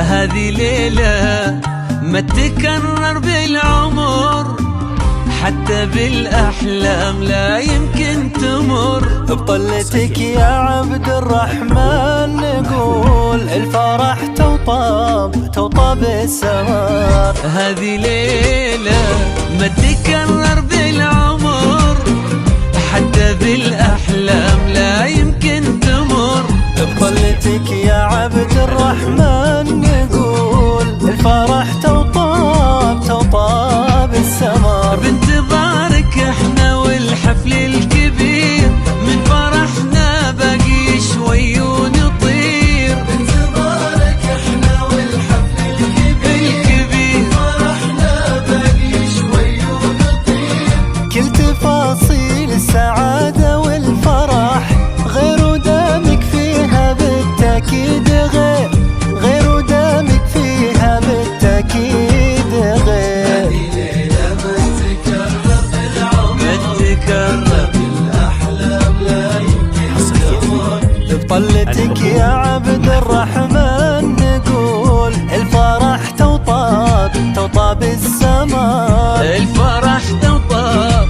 هذه ليلة ما تكرر بالعمر، حتى بالأحلام لا يمكن تمر. بطلتك يا عبد الرحمن نقول الفرح توطى بالسماء. هذه ليلة ما تكرر بالعمر، حتى بالأحلام لا يمكن تمر. بطلتك يا عبد الرحمن نقول الفرح توطى بالسماء. بانتظارك احنا والحفل الكبير، من فرحنا باقي شوي ونطير. بانتظارك احنا والحفل الكبير، من فرحنا باقي شوي ونطير. كل تفاصيل السعادة والفرح غير ودامك فيها بالتأكيد غير ودامك فيها بالتأكيد غير. هذه ليلة ما تكرر بالعمر، ما تكرر بالأحلام لا يمكن تمر. بطلتك يا عبد الرحمن نقول الفرح توطى بالسماء. الفرح توطى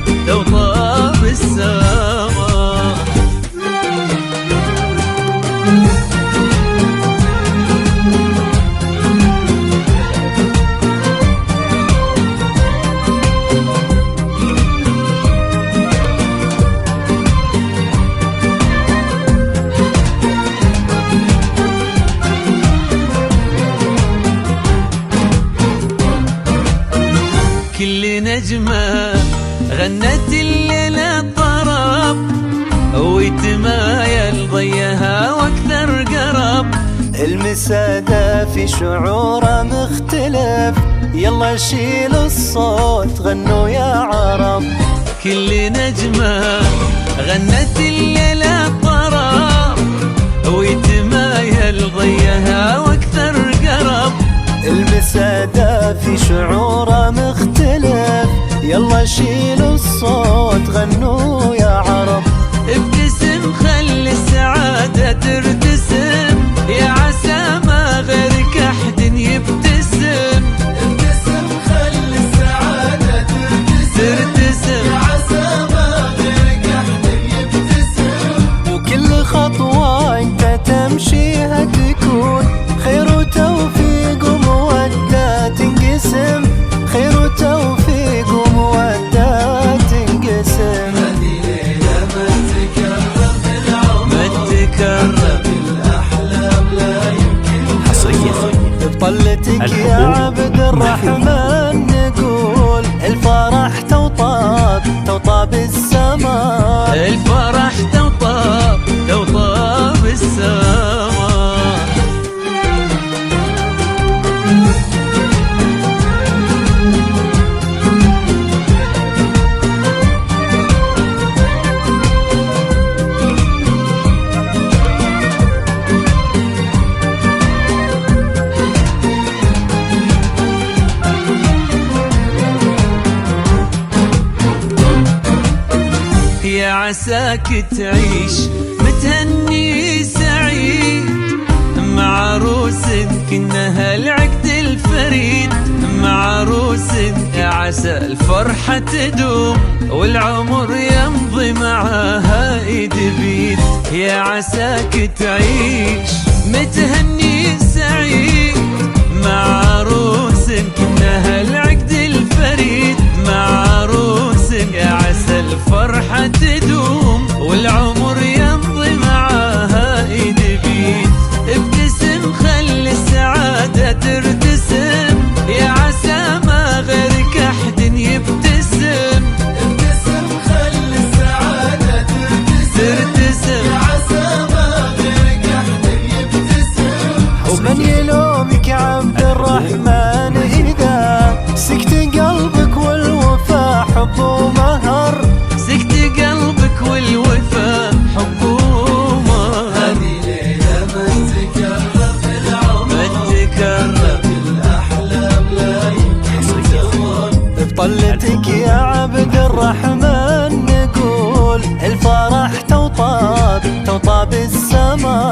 بالسماء. كل نجمة غنت الليلة طرب، ويتمايل ضيها واكثر قرب. المسادة في شعوره مختلف، يلا شيل الصوت غنوا يا عرب. كل نجمة غنت الليلة طرب، ويتمايل ضيها واكثر قرب. المسادة في شعوره مختلف، يلا شيلوا الصوت غنوا يا عرب. ابتسم خلي السعادة ترتسم، يا عسى ما غيرك أحد يبتسم. ابتسم خلي السعادة ترتسم، يا عسى ما غيرك أحد يبتسم. وكل خطوة انت تمشيها تكون خير وتوفيق ومودة تنقسم، خير وتوفيق ومودة تنقسم. هذه ليلة ما تكرر بالعمر، ما تكرر بالأحلام لا يمكن. حصريا بطلتك يا عبد الرحمن نقول الفرح توطى بالسماء. الفرح توطى بالسماء. يا عساك تعيش متهني سعيد، مع عروسك إنها العقد الفريد. مع عروسك يا عسى الفرحة تدوم، والعمر يمضي معاها ايد بيد. يا عساك تعيش متهني سعيد، مع عروسك إنها العقد الفريد. مع عروسك يا عسى الفرحة تدوم، والعمر يمضي معاها ايد بيد. ابتسم خلي السعادة ترتسم، يا عسى ما غيرك أحد يبتسم. ابتسم خلي السعادة ترتسم، يا عسى ما غيرك أحد يبتسم. ومن يلومك يا عبد الرحمن إذا سكت قلبك والوفا حب ومهر. سكت قلبك والوفا حب ومهر. هذه ليلة ما تكرر بالعمر، ما تكرر بالأحلام لا يمكن تمر. بطلتك يا عبد الرحمن نقول الفرح توطى بالسماء.